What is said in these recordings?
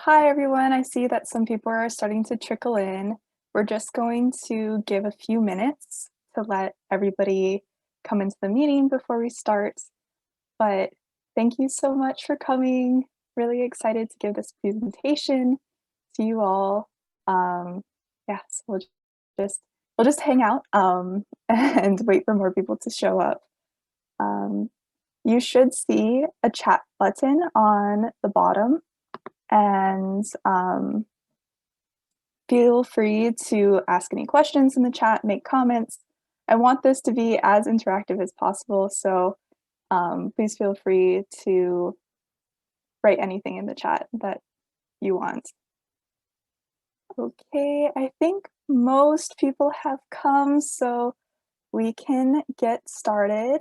Hi, everyone. I see that some people are starting to trickle in. We're just going to give a few minutes to let everybody come into the meeting before we start. But thank you so much for coming. Really excited to give this presentation to you all. Yeah, so we'll just hang out and wait for more people to show up. Um, you should see a chat button on the bottom, and feel free to ask any questions in the chat, make comments. I want this to be as interactive as possible, so please feel free to write anything in the chat that you want. Okay, I think most people have come, so we can get started.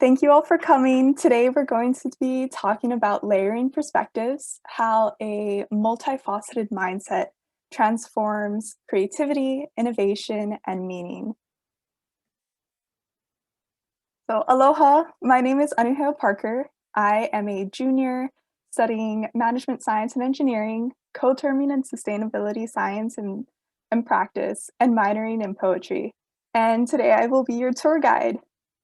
Thank you all for coming. Today we're going to be talking about layering perspectives, how a multifaceted mindset transforms creativity, innovation, and meaning. So aloha, my name is Anuhea Parker. I am a junior studying management science and engineering, co-terming in sustainability science and practice, and minoring in poetry. And today I will be your tour guide.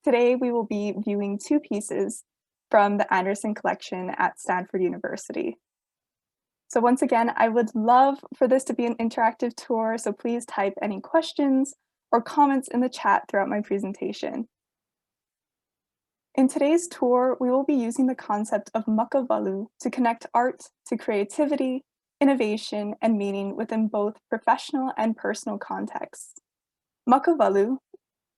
Today we will be viewing two pieces from the Anderson collection at Stanford University. So once again, I would love for this to be an interactive tour, so please type any questions or comments in the chat throughout my presentation. In today's tour, we will be using the concept of makavalu to connect art to creativity, innovation, and meaning within both professional and personal contexts. Makavalu,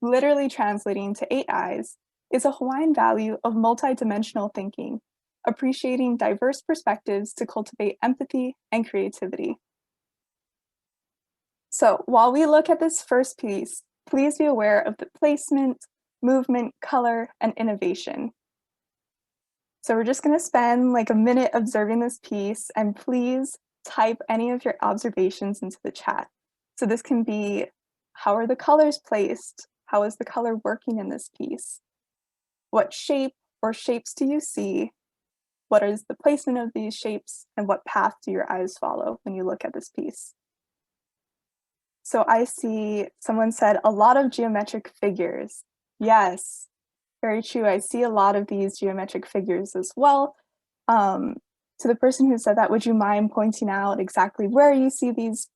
literally translating to 8 eyes, is a Hawaiian value of multidimensional thinking, appreciating diverse perspectives to cultivate empathy and creativity. So while we look at this first piece, please be aware of the placement, movement, color, and innovation. So we're just going to spend like a minute observing this piece, and please type any of your observations into the chat. So this can be, how are the colors placed? How is the color working in this piece? What shape or shapes do you see? What is the placement of these shapes, and what path do your eyes follow when you look at this piece? So I see someone said a lot of geometric figures. Yes, very true. I see a lot of these geometric figures as well. To the person who said that, would you mind pointing out exactly where you see these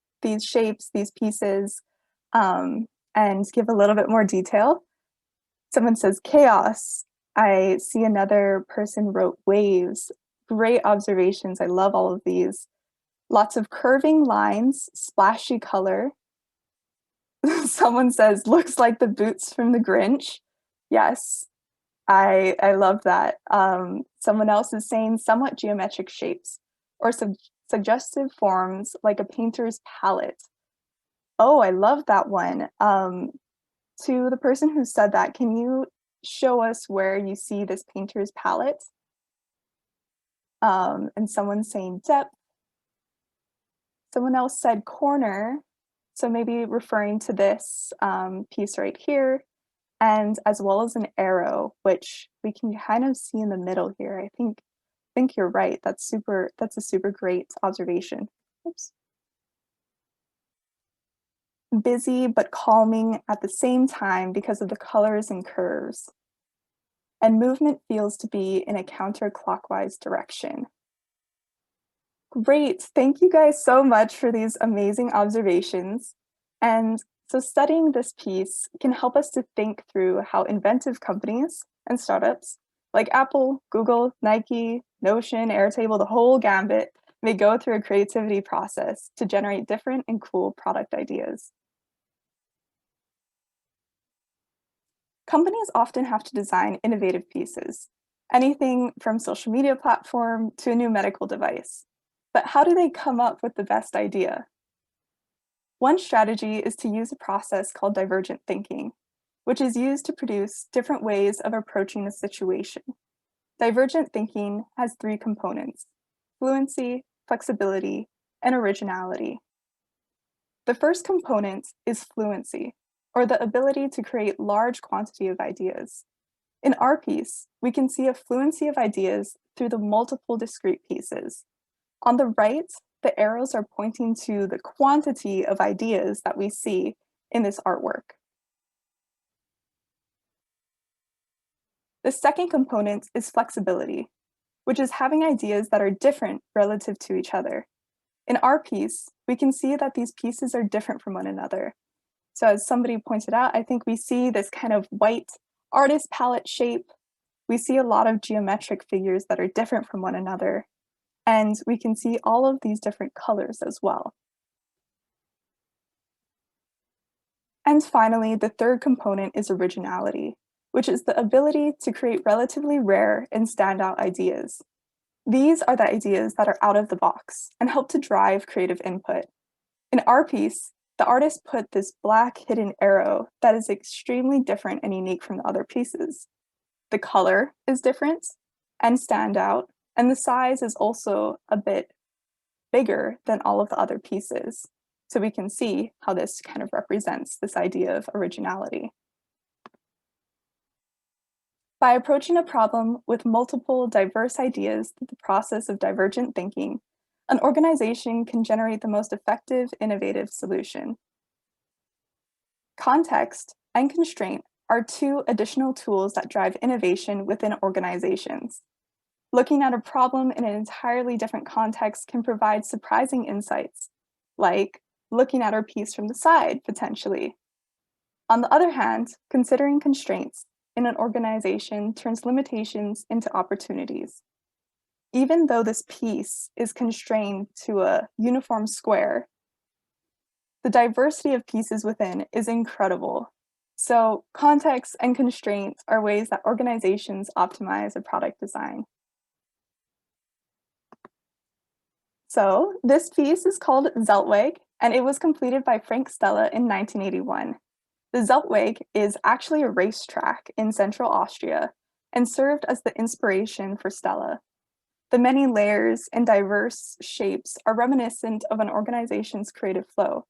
shapes, these pieces, and give a little bit more detail? Someone says chaos. I see another person wrote waves. Great observations. I love all of these. Lots of curving lines, splashy color. Someone says, looks like the boots from the Grinch. Yes, I love that. Someone else is saying somewhat geometric shapes or suggestive forms like a painter's palette. Oh, I love that one. To the person who said that, can you show us where you see this painter's palette? And someone's saying depth. Someone else said corner. So maybe referring to this piece right here, and as well as an arrow, which we can kind of see in the middle here. I think you're right. That's a super great observation. Oops. Busy but calming at the same time because of the colors and curves. And movement feels to be in a counterclockwise direction. Great, thank you guys so much for these amazing observations. And so studying this piece can help us to think through how inventive companies and startups like Apple, Google, Nike, Notion, Airtable, the whole gambit may go through a creativity process to generate different and cool product ideas. Companies often have to design innovative pieces, anything from social media platform to a new medical device. But how do they come up with the best idea? One strategy is to use a process called divergent thinking, which is used to produce different ways of approaching a situation. Divergent thinking has 3 components: fluency, flexibility, and originality. The first component is fluency, or the ability to create large quantity of ideas. In our piece, we can see a fluency of ideas through the multiple discrete pieces. On the right, the arrows are pointing to the quantity of ideas that we see in this artwork. The second component is flexibility, which is having ideas that are different relative to each other. In our piece, we can see that these pieces are different from one another. So as somebody pointed out, I think we see this kind of white artist palette shape. We see a lot of geometric figures that are different from one another. And we can see all of these different colors as well. And finally, the third component is originality, which is the ability to create relatively rare and standout ideas. These are the ideas that are out of the box and help to drive creative input. In our piece, the artist put this black hidden arrow that is extremely different and unique from the other pieces. The color is different and stand out, and the size is also a bit bigger than all of the other pieces. So we can see how this kind of represents this idea of originality. By approaching a problem with multiple diverse ideas through the process of divergent thinking, an organization can generate the most effective, innovative solution. Context and constraint are two additional tools that drive innovation within organizations. Looking at a problem in an entirely different context can provide surprising insights, like looking at our piece from the side, potentially. On the other hand, considering constraints in an organization turns limitations into opportunities. Even though this piece is constrained to a uniform square, the diversity of pieces within is incredible. So context and constraints are ways that organizations optimize a product design. So this piece is called Zeltweg, and it was completed by Frank Stella in 1981. The Zeltweg is actually a racetrack in central Austria and served as the inspiration for Stella. The many layers and diverse shapes are reminiscent of an organization's creative flow,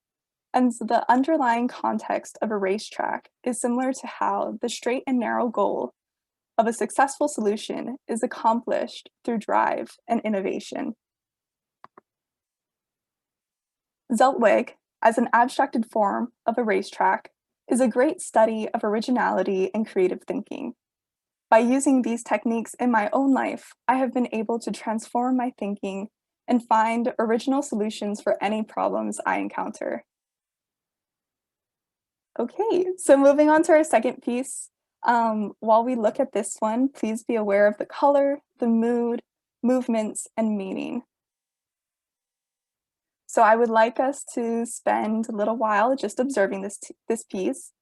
and the underlying context of a racetrack is similar to how the straight and narrow goal of a successful solution is accomplished through drive and innovation. Zeltweg, as an abstracted form of a racetrack, is a great study of originality and creative thinking. By using these techniques in my own life, I have been able to transform my thinking and find original solutions for any problems I encounter. Okay, so moving on to our second piece. While we look at this one, please be aware of the color, the mood, movements, and meaning. So I would like us to spend a little while just observing this piece,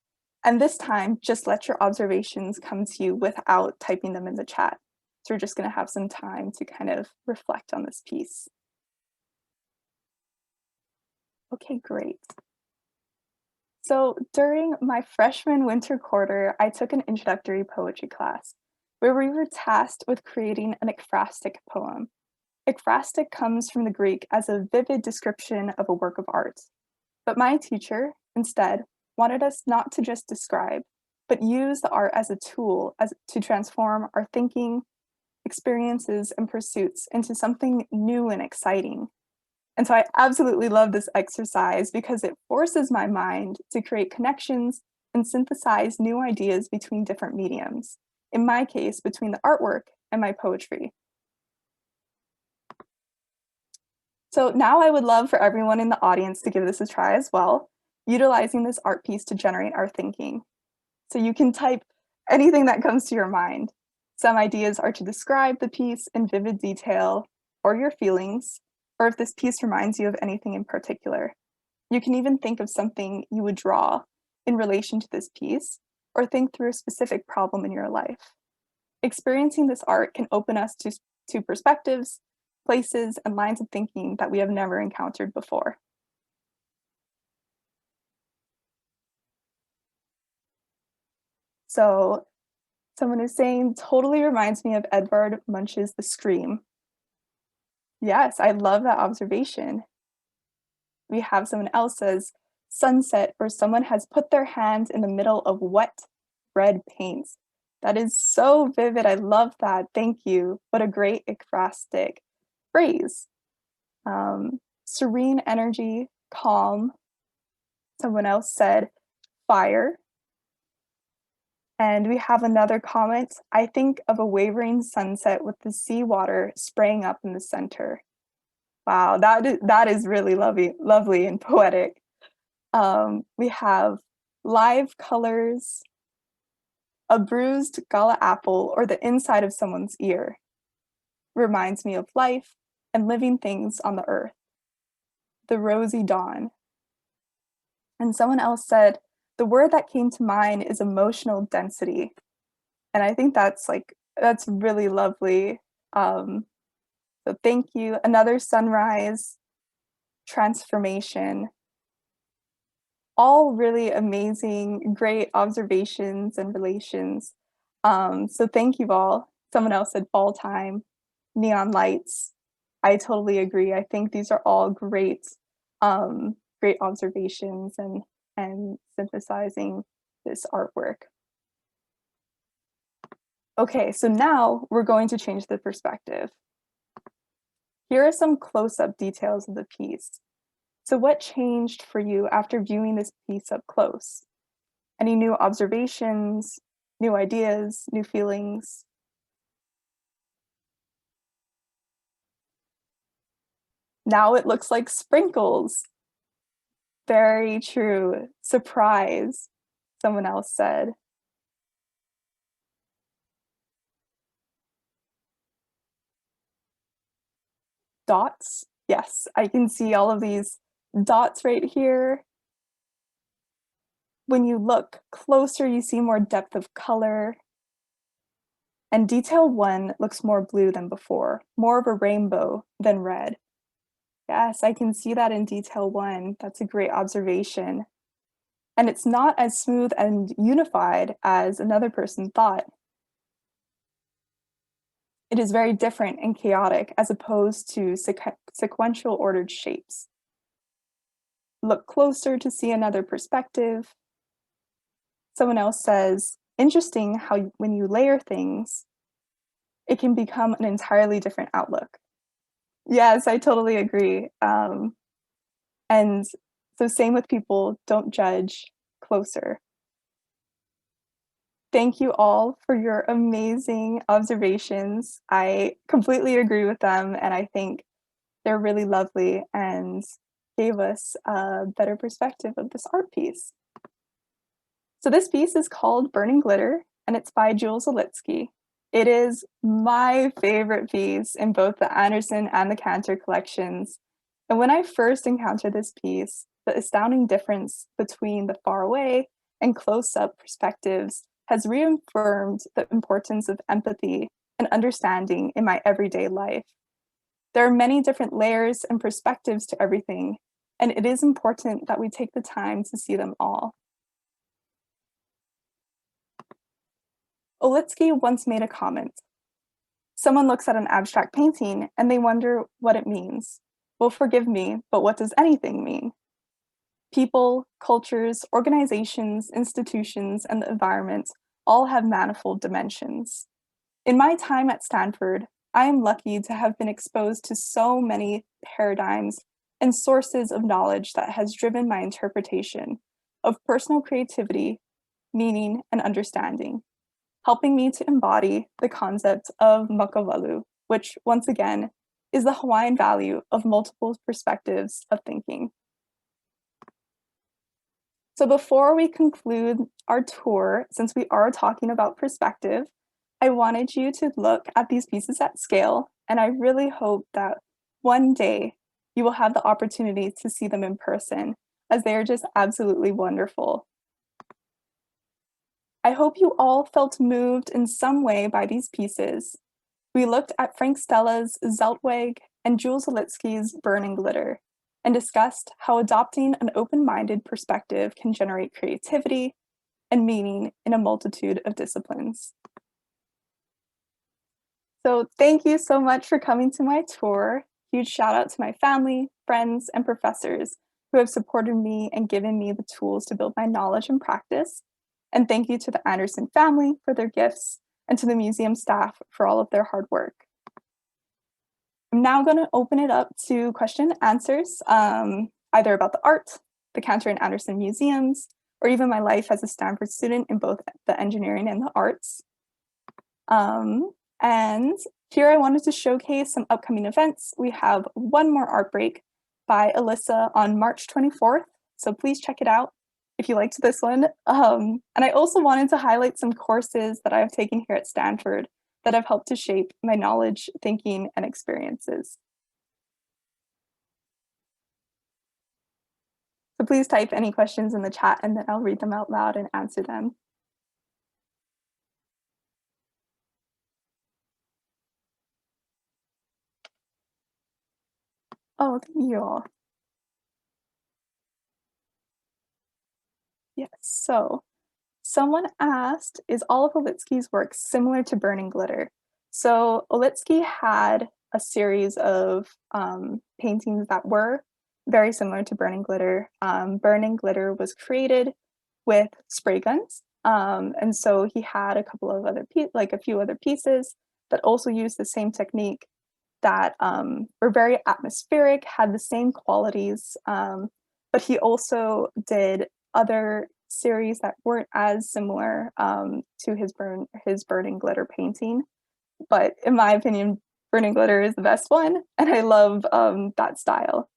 and this time, just let your observations come to you without typing them in the chat. So we're just gonna have some time to kind of reflect on this piece. Okay, great. So during my freshman winter quarter, I took an introductory poetry class where we were tasked with creating an ekphrastic poem. Ekphrastic comes from the Greek as a vivid description of a work of art. But my teacher, instead, wanted us not to just describe, but use the art as a tool to transform our thinking, experiences, and pursuits into something new and exciting. And so I absolutely love this exercise because it forces my mind to create connections and synthesize new ideas between different mediums. In my case, between the artwork and my poetry. So now I would love for everyone in the audience to give this a try as well, utilizing this art piece to generate our thinking. So you can type anything that comes to your mind. Some ideas are to describe the piece in vivid detail or your feelings, or if this piece reminds you of anything in particular. You can even think of something you would draw in relation to this piece, or think through a specific problem in your life. Experiencing this art can open us to perspectives, places, and lines of thinking that we have never encountered before. So someone is saying, totally reminds me of Edvard Munch's The Scream. Yes, I love that observation. We have someone else says, sunset, where someone has put their hand in the middle of wet red paint. That is so vivid, I love that, thank you. What a great ekphrastic phrase. Serene energy, calm. Someone else said fire. And we have another comment. I think of a wavering sunset with the seawater spraying up in the center. Wow, that is really lovely and poetic. We have live colors, a bruised gala apple, or the inside of someone's ear. Reminds me of life and living things on the earth. The rosy dawn. And someone else said, the word that came to mind is emotional density. And I think that's really lovely. So thank you. Another sunrise, transformation, all really amazing, great observations and relations. So thank you all. Someone else said fall time, neon lights. I totally agree. I think these are all great observations and synthesizing this artwork. Okay, so now we're going to change the perspective. Here are some close-up details of the piece. So what changed for you after viewing this piece up close? Any new observations, new ideas, new feelings? Now it looks like sprinkles. Very true. Surprise, someone else said. Dots. Yes, I can see all of these dots right here. When you look closer, you see more depth of color. And detail 1 looks more blue than before, more of a rainbow than red. Yes, I can see that in detail 1. That's a great observation. And it's not as smooth and unified as another person thought. It is very different and chaotic as opposed to sequential ordered shapes. Look closer to see another perspective. Someone else says, interesting how when you layer things, it can become an entirely different outlook. Yes, I totally agree. And so same with people, don't judge, closer. Thank you all for your amazing observations. I completely agree with them, and I think they're really lovely and gave us a better perspective of this art piece. So this piece is called Burning Glitter, and it's by Jules Olitsky. It is my favorite piece in both the Anderson and the Cantor collections. And when I first encountered this piece, the astounding difference between the far away and close-up perspectives has reaffirmed the importance of empathy and understanding in my everyday life. There are many different layers and perspectives to everything, and it is important that we take the time to see them all. Olitsky once made a comment. Someone looks at an abstract painting and they wonder what it means. Well, forgive me, but what does anything mean? People, cultures, organizations, institutions, and the environment all have manifold dimensions. In my time at Stanford, I am lucky to have been exposed to so many paradigms and sources of knowledge that has driven my interpretation of personal creativity, meaning, and understanding, helping me to embody the concept of makavalu, which, once again, is the Hawaiian value of multiple perspectives of thinking. So before we conclude our tour, since we are talking about perspective, I wanted you to look at these pieces at scale, and I really hope that one day you will have the opportunity to see them in person, as they are just absolutely wonderful. I hope you all felt moved in some way by these pieces. We looked at Frank Stella's Zeltweg and Jules Olitsky's Burning Glitter, and discussed how adopting an open-minded perspective can generate creativity and meaning in a multitude of disciplines. So thank you so much for coming to my tour. Huge shout out to my family, friends, and professors who have supported me and given me the tools to build my knowledge and practice. And thank you to the Anderson family for their gifts and to the museum staff for all of their hard work. I'm now going to open it up to question and answers, either about the art, the Cantor and Anderson museums, or even my life as a Stanford student in both the engineering and the arts. And here I wanted to showcase some upcoming events. We have one more art break by Alyssa on March 24th, so please check it out if you liked this one. And I also wanted to highlight some courses that I've taken here at Stanford that have helped to shape my knowledge, thinking, and experiences. So please type any questions in the chat and then I'll read them out loud and answer them. Oh, thank you all. Yes, so someone asked, is all of Olitsky's work similar to Burning Glitter? So Olitsky had a series of paintings that were very similar to Burning Glitter. Burning Glitter was created with spray guns. And so he had a couple of other, a few other pieces that also used the same technique that were very atmospheric, had the same qualities, but he also did other series that weren't as similar to his Burning Glitter painting. But in my opinion, Burning Glitter is the best one, and I love that style.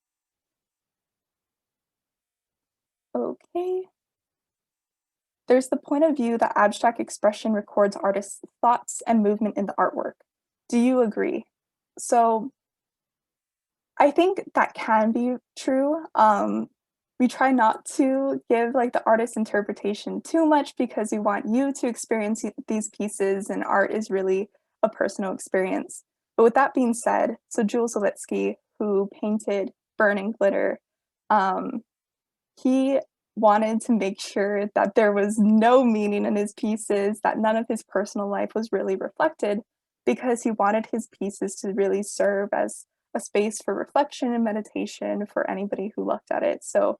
Okay. There's the point of view that abstract expression records artists' thoughts and movement in the artwork. Do you agree? So I think that can be true. We try not to give like the artist's interpretation too much because we want you to experience these pieces, and art is really a personal experience. But with that being said, so Jules Olitsky, who painted Burning Glitter, he wanted to make sure that there was no meaning in his pieces, that none of his personal life was really reflected, because he wanted his pieces to really serve as a space for reflection and meditation for anybody who looked at it. So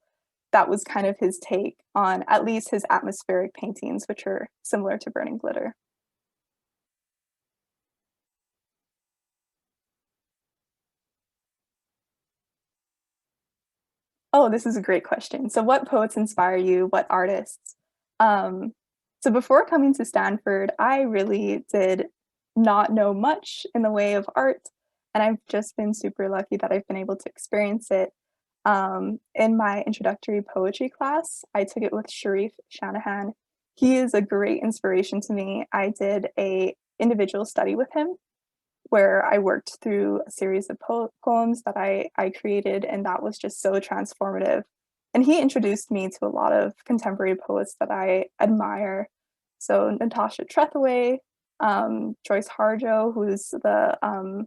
that was kind of his take on at least his atmospheric paintings, which are similar to Burning Glitter. Oh, this is a great question. So what poets inspire you? What artists? Um, so before coming to Stanford, I really did not know much in the way of art, and I've just been super lucky that I've been able to experience it. In my introductory poetry class, I took it with Sharif Shanahan. He is a great inspiration to me. I did a individual study with him where I worked through a series of poems that I created, and that was just so transformative. And he introduced me to a lot of contemporary poets that I admire. So Natasha Trethewey, Joyce Harjo, who's the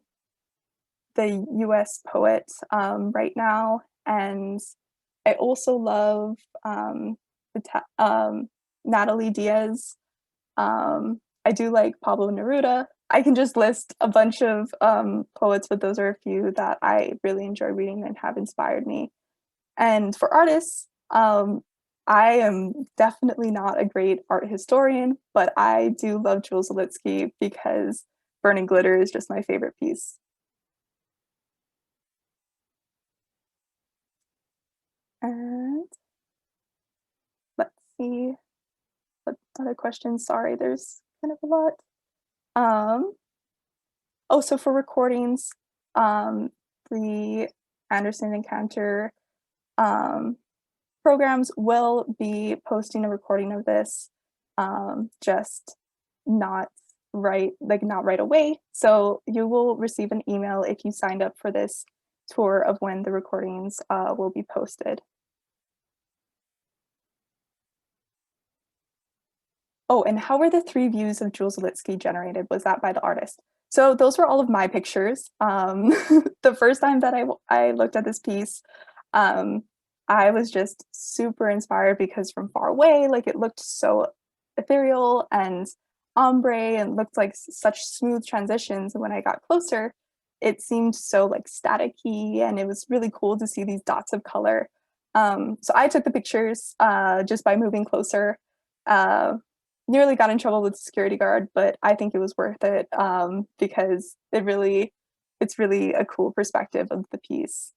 US poet right now. And I also love Natalie Diaz. I do like Pablo Neruda. I can just list a bunch of poets, but those are a few that I really enjoy reading and have inspired me. And for artists, I am definitely not a great art historian, but I do love Jules Olitsky because Burning Glitter is just my favorite piece. And let's see what other questions. Sorry, there's kind of a lot. Oh, so for recordings, the Anderson and Cantor programs will be posting a recording of this, just not not right away. So you will receive an email if you signed up for this tour of when the recordings will be posted. Oh, and how were the 3 views of Jules Olitsky generated? Was that by the artist? So those were all of my pictures. The first time that I looked at this piece, I was just super inspired because from far away, like it looked so ethereal and ombre and looked like such smooth transitions. And when I got closer, it seemed so like staticky, and it was really cool to see these dots of color. So I took the pictures just by moving closer. uh, nearly got in trouble with the security guard, but I think it was worth it, because it's really a cool perspective of the piece.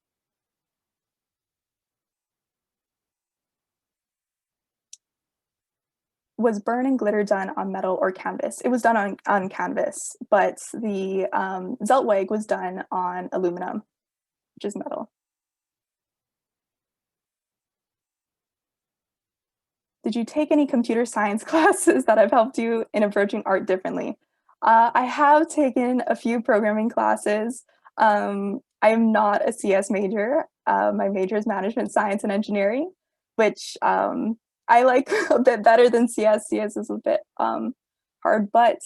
Was burn and glitter done on metal or canvas? It was done on canvas, but the, Zeltweg was done on aluminum, which is metal. Did you take any computer science classes that have helped you in approaching art differently? I have taken a few programming classes. I am not a CS major. My major is management science and engineering, which I like a bit better than CS. CS is a bit hard, but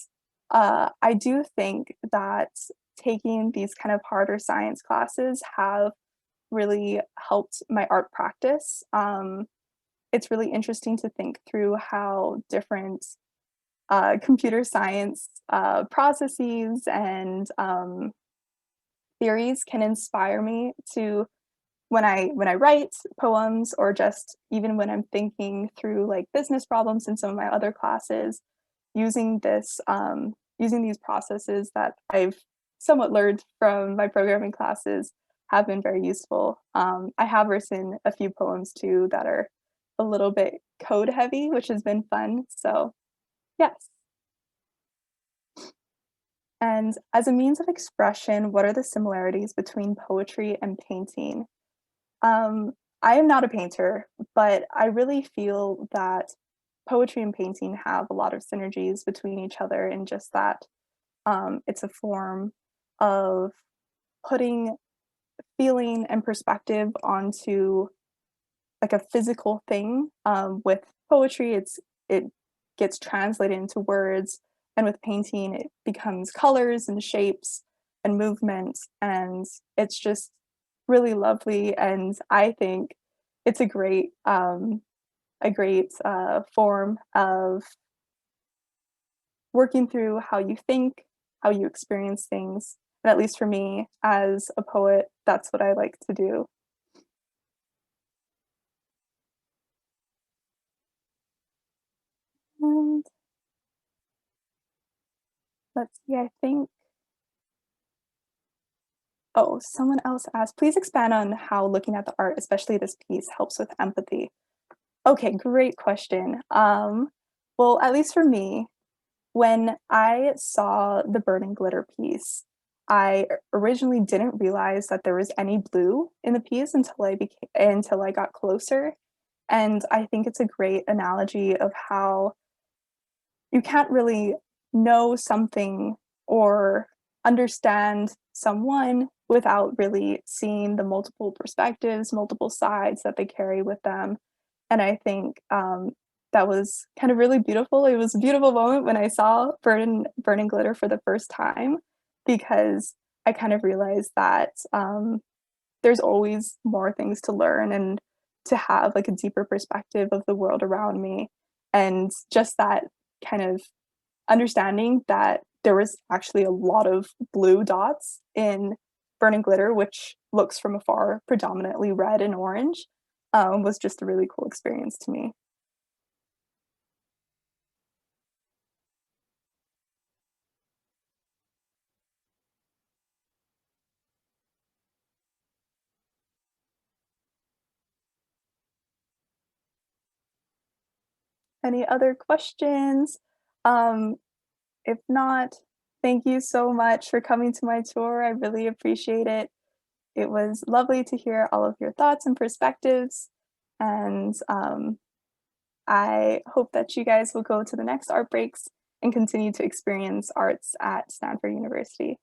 I do think that taking these kind of harder science classes have really helped my art practice. It's really interesting to think through how different computer science processes and theories can inspire me to when I write poems or just even when I'm thinking through like business problems in some of my other classes, using using these processes that I've somewhat learned from my programming classes have been very useful. I have written a few poems too that are a little bit code heavy, which has been fun. So yes. And as a means of expression, what are the similarities between poetry and painting? Um, I am not a painter, but I really feel that poetry and painting have a lot of synergies between each other in just that it's a form of putting feeling and perspective onto like a physical thing. With poetry, it gets translated into words, and with painting, it becomes colors and shapes and movement, and it's just really lovely. And I think it's a great form of working through how you think, how you experience things. And at least for me, as a poet, that's what I like to do. And let's see, I think oh, someone else asked, please expand on how looking at the art, especially this piece, helps with empathy. Okay, great question. Well, at least for me, when I saw the burning glitter piece, I originally didn't realize that there was any blue in the piece until I got closer. And I think it's a great analogy of how you can't really know something or understand someone without really seeing the multiple perspectives, multiple sides that they carry with them. And I think that was kind of really beautiful. It was a beautiful moment when I saw Burning Glitter for the first time because I kind of realized that there's always more things to learn and to have like a deeper perspective of the world around me. And just that kind of understanding that there was actually a lot of blue dots in Burning Glitter, which looks from afar predominantly red and orange, was just a really cool experience to me. Any other questions? Um, if not, thank you so much for coming to my tour. I really appreciate it. It was lovely to hear all of your thoughts and perspectives. And I hope that you guys will go to the next art breaks and continue to experience arts at Stanford University.